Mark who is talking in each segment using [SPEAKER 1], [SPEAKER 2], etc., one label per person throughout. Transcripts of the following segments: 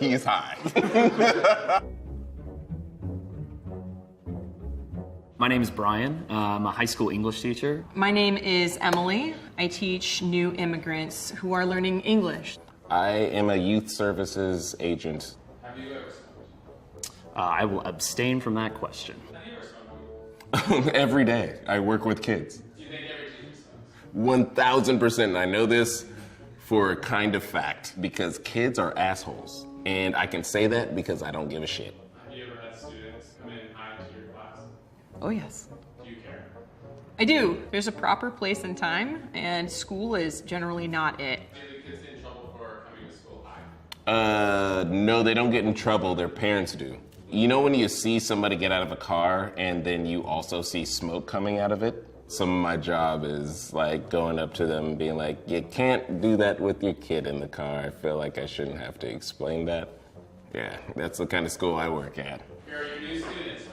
[SPEAKER 1] he's high.
[SPEAKER 2] My name is Brian. I'm a high school English teacher.
[SPEAKER 3] My name is Emily. I teach new immigrants who are learning English.
[SPEAKER 1] I am a youth services agent.
[SPEAKER 4] Have you ever smoked?
[SPEAKER 2] I will abstain from that question.
[SPEAKER 4] Have you ever smoked?
[SPEAKER 1] Every day, I work with kids.
[SPEAKER 4] Do you think every teacher smokes?
[SPEAKER 1] 1000%. And I know this for a kind of fact, because kids are assholes. And I can say that because I don't give a shit.
[SPEAKER 4] Have you ever had students come in high to your class?
[SPEAKER 3] Oh, yes.
[SPEAKER 4] Do you care?
[SPEAKER 3] I do. There's a proper place and time, and school is generally not it.
[SPEAKER 4] Do the kids get in trouble for coming to school high?
[SPEAKER 1] No, they don't get in trouble. Their parents do. You know when you see somebody get out of a car and then you also see smoke coming out of it? Some of my job is like going up to them and being like, you can't do that with your kid in the car. I feel like I shouldn't have to explain that. Yeah, that's the kind of school I work at.
[SPEAKER 4] Here are your new students.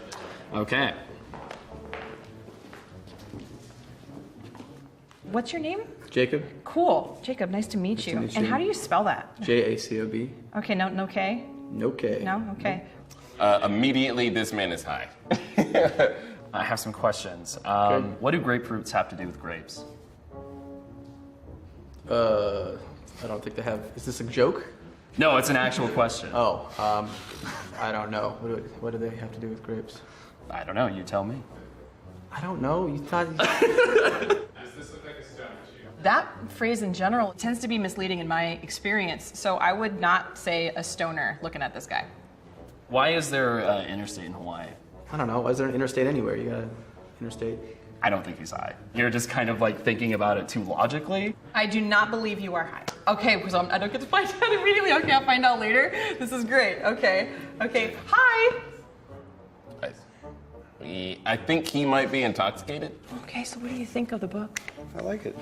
[SPEAKER 2] Okay.
[SPEAKER 5] What's your name?
[SPEAKER 6] Jacob.
[SPEAKER 5] Cool. Jacob, nice to meet you.
[SPEAKER 6] to meet
[SPEAKER 5] And
[SPEAKER 6] you.
[SPEAKER 5] how do you spell that?
[SPEAKER 6] Jacob.
[SPEAKER 5] Okay, no K?
[SPEAKER 6] No K.
[SPEAKER 5] No? Okay.
[SPEAKER 1] Immediately, this man is high.
[SPEAKER 2] I have some questions. What do grapefruits have to do with grapes?
[SPEAKER 6] I don't think they have. Is this a joke?
[SPEAKER 2] No, it's an actual question.
[SPEAKER 6] Oh, I don't know. What do they have to do with grapes?
[SPEAKER 2] I don't know. You tell me.
[SPEAKER 6] I don't know. You thought.
[SPEAKER 4] Does this look like a stone to you?
[SPEAKER 3] That phrase in general tends to be misleading in my experience, so I would not say a stoner looking at this guy.
[SPEAKER 2] Why is there an interstate in Hawaii?
[SPEAKER 6] I don't know. Is there an interstate anywhere? You got an interstate?
[SPEAKER 2] I don't think he's high. You're just kind of like thinking about it too logically.
[SPEAKER 3] I do not believe you are high. Okay, because I don't get to find out immediately. Okay, I'll find out later. This is great. Okay. Hi.
[SPEAKER 1] I think he might be intoxicated.
[SPEAKER 3] Okay, so what do you think of the book?
[SPEAKER 6] I like it.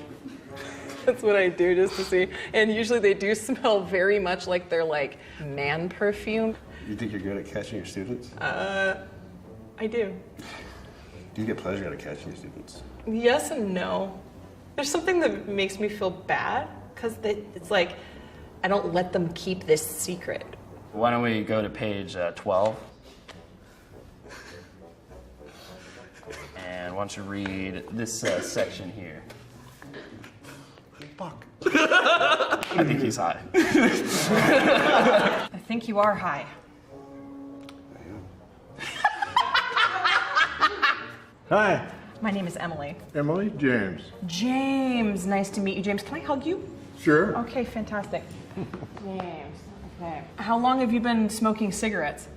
[SPEAKER 3] That's what I do just to see. And usually they do smell very much like they're like man perfume.
[SPEAKER 7] You think you're good at catching your students?
[SPEAKER 3] I do.
[SPEAKER 7] Do you get pleasure out of catching your students?
[SPEAKER 3] Yes and no. There's something that makes me feel bad because it's like I don't let them keep this secret.
[SPEAKER 2] Why don't we go to page 12? And why don't you read this section here?
[SPEAKER 7] Fuck.
[SPEAKER 2] I think he's high.
[SPEAKER 5] I think you are high.
[SPEAKER 8] Hi,
[SPEAKER 5] My name is Emily.
[SPEAKER 8] Emily, James.
[SPEAKER 5] James, nice to meet you. James, can I hug you?
[SPEAKER 8] Sure.
[SPEAKER 5] Okay, fantastic. James, okay.
[SPEAKER 3] How long have you been smoking cigarettes?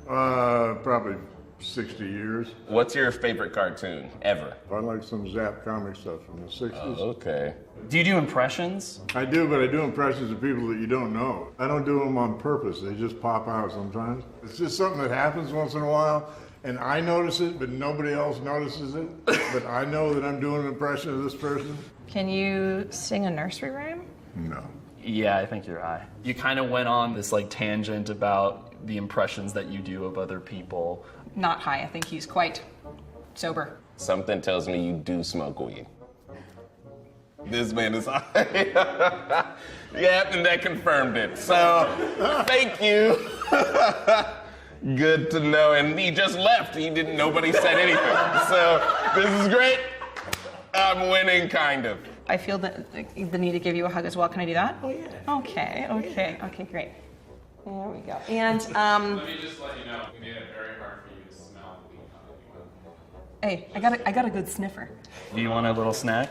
[SPEAKER 8] Probably 60 years.
[SPEAKER 1] What's your favorite cartoon ever?
[SPEAKER 8] I like some Zap comic stuff from the 60s.
[SPEAKER 1] Okay.
[SPEAKER 2] Do you do impressions?
[SPEAKER 8] I do, but I do impressions of people that you don't know. I don't do them on purpose. They just pop out sometimes. It's just something that happens once in a while, and I notice it, but nobody else notices it. But I know that I'm doing an impression of this person.
[SPEAKER 5] Can you sing a nursery rhyme?
[SPEAKER 8] No.
[SPEAKER 2] Yeah, I think you're high. You kind of went on this like tangent about the impressions that you do of other people.
[SPEAKER 3] Not high. I think he's quite sober.
[SPEAKER 1] Something tells me you do smoke weed. This man is high. Yeah, and that confirmed it. So, thank you. Good to know. And he just left. Nobody said anything. So, this is great. I'm winning, kind of.
[SPEAKER 3] I feel the need to give you a hug as well. Can I do that? Oh, yeah. Okay, great. There we go. And,
[SPEAKER 4] Let me just let you know, we made it very hard for you to smell the weed on anyone.
[SPEAKER 3] hey, I got a good sniffer.
[SPEAKER 2] Do you want a little snack?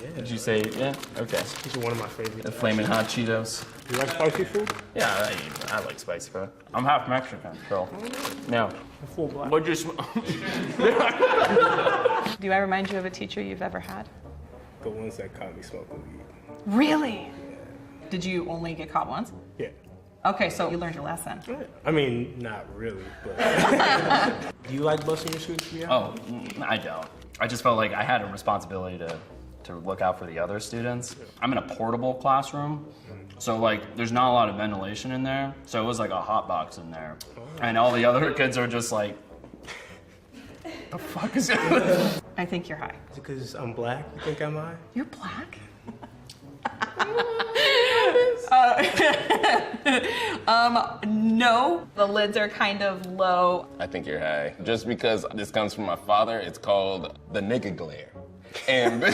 [SPEAKER 6] Yeah.
[SPEAKER 2] Did you say, yeah? Okay.
[SPEAKER 6] These are one of my favorites.
[SPEAKER 2] The Flamin' Hot Cheetos.
[SPEAKER 6] You like spicy food?
[SPEAKER 2] Yeah, I like spicy food. I'm half Mexican, so. No.
[SPEAKER 6] Full black.
[SPEAKER 2] What'd you
[SPEAKER 3] Do I remind you of a teacher you've ever had?
[SPEAKER 9] The ones that caught me smoking weed.
[SPEAKER 3] Really? Did you only get caught once?
[SPEAKER 9] Yeah.
[SPEAKER 3] Okay, so you learned your lesson.
[SPEAKER 9] I mean, not really, but. Do you like busting your students?
[SPEAKER 2] Oh, I don't. I just felt like I had a responsibility to look out for the other students. I'm in a portable classroom, so like there's not a lot of ventilation in there. So it was like a hot box in there. And all the other kids are just like, the fuck is it?
[SPEAKER 3] I think you're high.
[SPEAKER 9] Is it because I'm black? You think I'm high?
[SPEAKER 3] You're black?
[SPEAKER 5] No. The lids are kind of low.
[SPEAKER 1] I think you're high. Just because this comes from my father, it's called the nigga glare. And,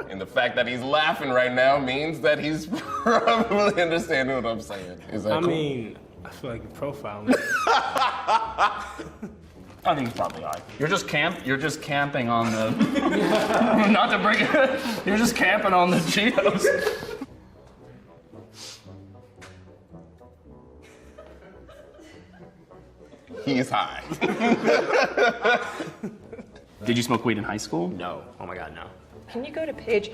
[SPEAKER 1] and the fact that he's laughing right now means that he's probably understanding what I'm saying. Is that
[SPEAKER 9] I
[SPEAKER 1] cool?
[SPEAKER 9] mean, I feel like you're profiling.
[SPEAKER 2] I think it's probably high. You're just camping on the. Not to bring it. You're just camping on the Cheetos.
[SPEAKER 1] He's high.
[SPEAKER 2] Did you smoke weed in high school?
[SPEAKER 9] No. Oh my God, no.
[SPEAKER 3] Can you go to page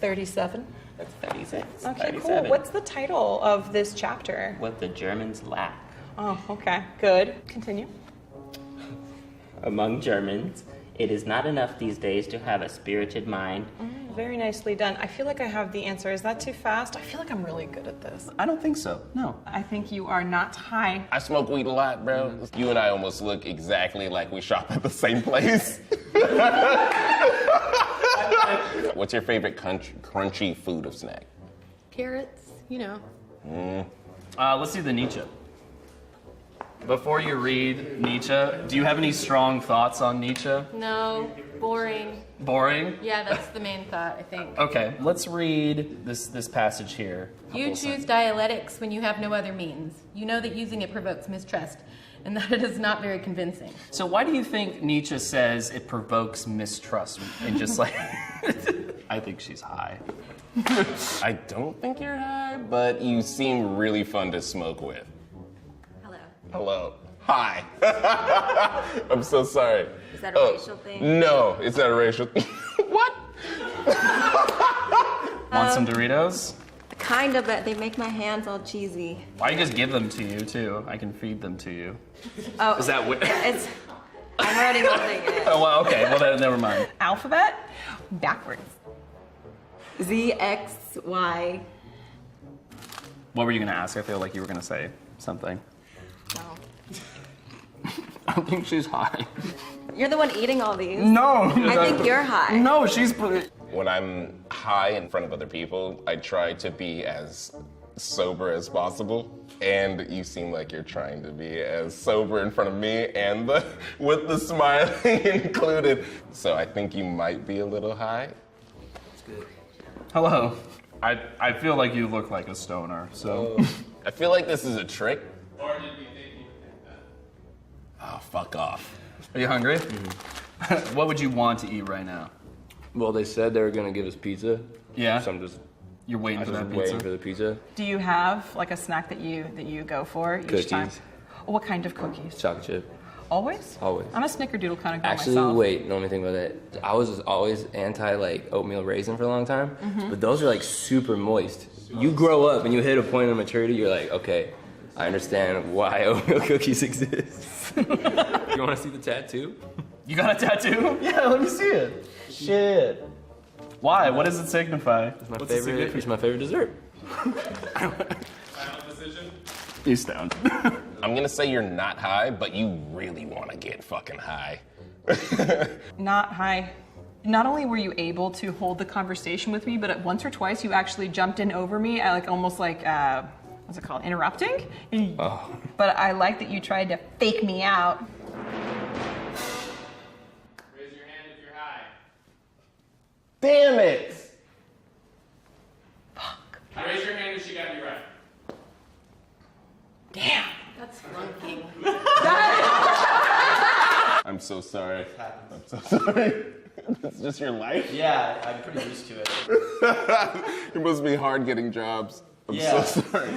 [SPEAKER 3] 37?
[SPEAKER 10] That's 36.
[SPEAKER 3] Okay,
[SPEAKER 10] 37.
[SPEAKER 3] cool. What's the title of this chapter?
[SPEAKER 10] What the Germans lack.
[SPEAKER 3] Oh, okay, good. Continue.
[SPEAKER 10] Among Germans, it is not enough these days to have a spirited mind.
[SPEAKER 3] Very nicely done. I feel like I have the answer. Is that too fast? I feel like I'm really good at this.
[SPEAKER 2] I don't think so. No.
[SPEAKER 5] I think you are not high.
[SPEAKER 1] I smoke weed a lot, bro. You and I almost look exactly like we shop at the same place. What's your favorite crunchy food of snack?
[SPEAKER 11] Carrots, you know.
[SPEAKER 2] Let's do the Nietzsche. Before you read Nietzsche, do you have any strong thoughts on Nietzsche?
[SPEAKER 11] No, boring.
[SPEAKER 2] Boring?
[SPEAKER 11] Yeah, that's the main thought, I think.
[SPEAKER 2] Okay, let's read this passage here.
[SPEAKER 11] You choose dialectics when you have no other means. You know that using it provokes mistrust, and that it is not very convincing.
[SPEAKER 2] So why do you think Nietzsche says it provokes mistrust and just like, I think she's high.
[SPEAKER 1] I don't think you're high, but you seem really fun to smoke with.
[SPEAKER 11] Hello.
[SPEAKER 1] Hello. Hi. I'm so sorry.
[SPEAKER 11] Is that a racial thing?
[SPEAKER 1] No, it's not a racial thing. What?
[SPEAKER 2] Want some Doritos?
[SPEAKER 11] Kind of, but they make my hands all cheesy.
[SPEAKER 2] Why don't you just give them to you too? I can feed them to you.
[SPEAKER 11] Oh,
[SPEAKER 2] Is that weird?
[SPEAKER 11] I'm already holding it.
[SPEAKER 2] Oh, well, okay. Well, then, never mind.
[SPEAKER 5] Alphabet backwards.
[SPEAKER 11] Z, X, Y.
[SPEAKER 2] What were you gonna ask? I feel like you were gonna say something.
[SPEAKER 11] No.
[SPEAKER 2] I don't think she's high.
[SPEAKER 11] You're the one eating all these.
[SPEAKER 2] No.
[SPEAKER 11] I think you're high.
[SPEAKER 2] No, she's.
[SPEAKER 1] When I'm high in front of other people, I try to be as sober as possible. And you seem like you're trying to be as sober in front of me and with the smiling included. So I think you might be a little high.
[SPEAKER 9] That's good.
[SPEAKER 2] Hello. I feel like you look like a stoner, so.
[SPEAKER 1] I feel like this is a trick.
[SPEAKER 4] Or did we think you would think that?
[SPEAKER 1] Oh, fuck off.
[SPEAKER 2] Are you hungry? Mm-hmm. What would you want to eat right now?
[SPEAKER 12] Well, they said they were gonna give us pizza.
[SPEAKER 2] Yeah.
[SPEAKER 12] So I'm just.
[SPEAKER 2] You're waiting for that pizza.
[SPEAKER 12] Waiting for the pizza.
[SPEAKER 5] Do you have like a snack that you go for each time?
[SPEAKER 12] Cookies.
[SPEAKER 5] What kind of cookies?
[SPEAKER 12] Chocolate chip.
[SPEAKER 5] Always?
[SPEAKER 12] Always.
[SPEAKER 5] I'm a snickerdoodle kind of girl
[SPEAKER 12] Actually,
[SPEAKER 5] myself.
[SPEAKER 12] wait. No, let me think about that. I was just always anti like oatmeal raisin for a long time, but those are like super moist. You grow up and you hit a point of maturity. You're like, okay, I understand why oatmeal cookies exist. You want to see the tattoo?
[SPEAKER 2] You got a tattoo? Yeah, let me see it. Shit. Why? What does it signify?
[SPEAKER 12] It's my favorite. It's my favorite dessert.
[SPEAKER 4] Final decision?
[SPEAKER 2] You stoned.
[SPEAKER 1] I'm gonna say you're not high, but you really wanna get fucking high.
[SPEAKER 5] Not high. Not only were you able to hold the conversation with me, but at once or twice you actually jumped in over me, like almost like what's it called, interrupting?
[SPEAKER 12] Oh.
[SPEAKER 5] But I like that you tried to fake me out.
[SPEAKER 4] Raise your hand if you're high.
[SPEAKER 1] Damn it!
[SPEAKER 5] Fuck.
[SPEAKER 4] Raise your hand if she got you right.
[SPEAKER 5] Damn.
[SPEAKER 11] That's flunking.
[SPEAKER 1] I'm so sorry. I'm so sorry. It's just your life?
[SPEAKER 6] Yeah, I'm pretty used to it.
[SPEAKER 1] It must be hard getting jobs. I'm
[SPEAKER 6] Yeah.
[SPEAKER 1] so sorry.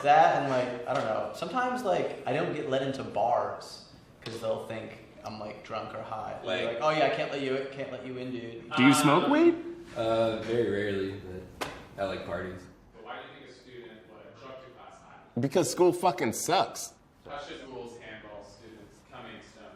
[SPEAKER 6] That and like, I don't know. Sometimes like I don't get let into bars because they'll think I'm like drunk or high. Like, oh yeah, I can't let you in, dude.
[SPEAKER 2] Do you smoke weed?
[SPEAKER 12] Very rarely, but I like parties.
[SPEAKER 4] But why do you think a student would have drugged you last time?
[SPEAKER 1] Because school fucking sucks.
[SPEAKER 4] How should schools handle students coming stoned?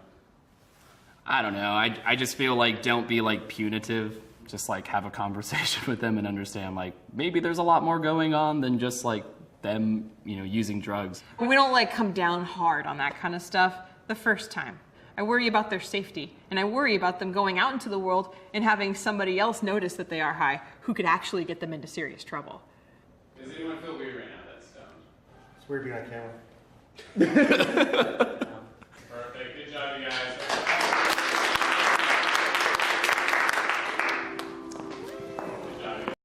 [SPEAKER 2] I don't know. I just feel like don't be like punitive. Just like have a conversation with them and understand like maybe there's a lot more going on than just like them, you know, using drugs.
[SPEAKER 5] We don't like come down hard on that kind of stuff the first time. I worry about their safety, and I worry about them going out into the world and having somebody else notice that they are high who could actually get them into serious trouble.
[SPEAKER 4] Does anyone feel weird right now that's stoned?
[SPEAKER 13] It's weird being on camera.